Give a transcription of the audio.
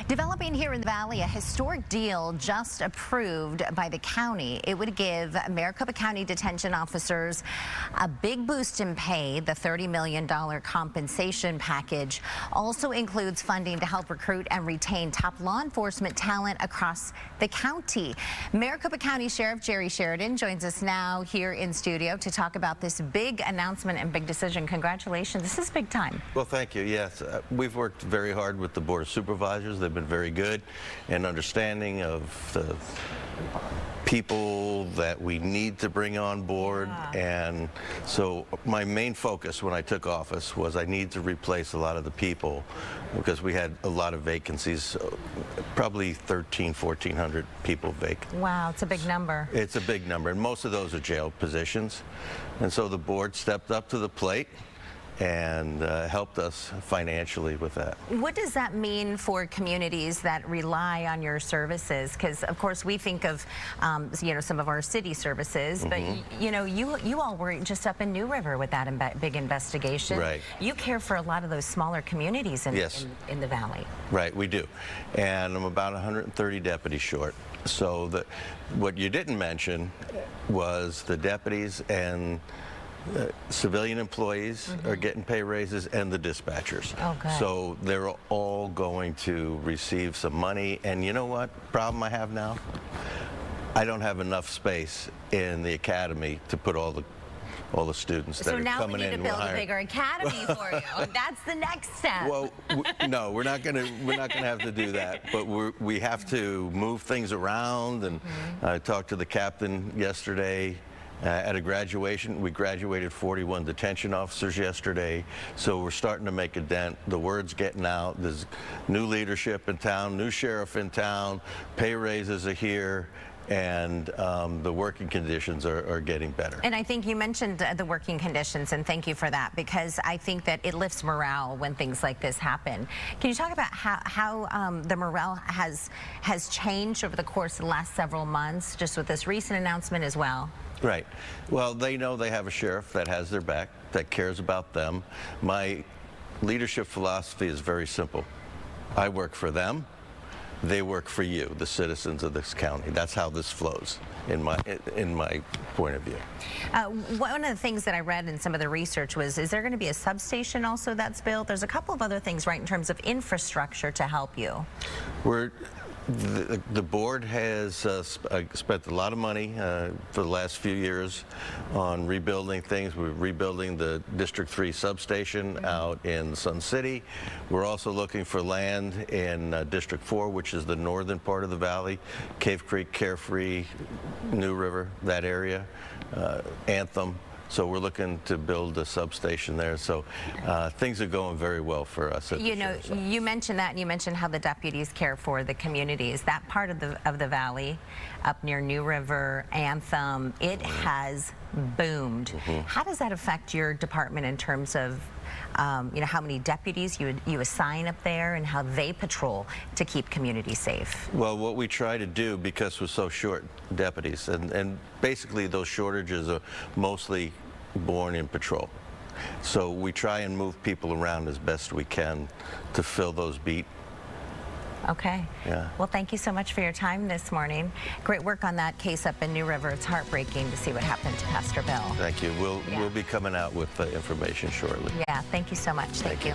Developing here in the Valley, a historic deal just approved by the county. It would give Maricopa County detention officers a big boost in pay. The $30 million compensation package also includes funding to help recruit and retain top law enforcement talent across the county. Maricopa County Sheriff Jerry Sheridan joins us now here in studio to talk about this big announcement and big decision. Congratulations. This is big time. Well, thank you. Yes, we've worked very hard with the Board of Supervisors. They've been very good and understanding of the people that we need to bring on board. And so my main focus when I took office was I need to replace a lot of the people because we had a lot of vacancies, probably 1,400 people vacant. Wow, it's a big number. It's a big number, and most of those are jail positions. And so the board stepped up to the plate and helped us financially with that. What does that mean for communities that rely on your services? Because of course we think of some of our city services, but you all were just up in New River with that big investigation. Right. You care for a lot of those smaller communities in the Valley. Right, we do. And I'm about 130 deputies short. So what you didn't mention was the deputies and civilian employees are getting pay raises, and the dispatchers. Okay. So they're all going to receive some money. And you know what problem I have now? I don't have enough space in the academy to put all the students that are coming in. So now we need to build a bigger academy for you. That's the next step. Well, no, we're not gonna have to do that. But we have to move things around. And I talked to the captain yesterday. At a graduation, we graduated 41 detention officers yesterday, so we're starting to make a dent. The word's getting out. There's new leadership in town, new sheriff in town, pay raises are here, and the working conditions are getting better. And I think you mentioned the working conditions, and thank you for that, because I think that it lifts morale when things like this happen. Can you talk about how the morale has changed over the course of the last several months, just with this recent announcement as well? Right. Well, they know they have a sheriff that has their back, that cares about them. My leadership philosophy is very simple. I work for them. They work for you, the citizens of this county. That's how this flows in my point of view. One of the things that I read in some of the research was, is there going to be a substation also that's built? There's a couple of other things, right, in terms of infrastructure to help you. The board has spent a lot of money for the last few years on rebuilding things. We're rebuilding the District 3 substation out in Sun City. We're also looking for land in District 4, which is the northern part of the valley, Cave Creek, Carefree, New River, that area, Anthem. So we're looking to build a substation there. So things are going very well for us. You mentioned that, and you mentioned how the deputies care for the communities. That part of the valley, up near New River, Anthem, it has boomed. How does that affect your department in terms of how many deputies you assign up there and how they patrol to keep communities safe? Well, what we try to do, because we're so short deputies, and basically those shortages are mostly born in patrol. So we try and move people around as best we can to fill those beats. Okay. Yeah. Well, thank you so much for your time this morning. Great work on that case up in New River. It's heartbreaking to see what happened to Pastor Bill. Thank you. We'll be coming out with information shortly. Yeah, thank you so much. Thank you.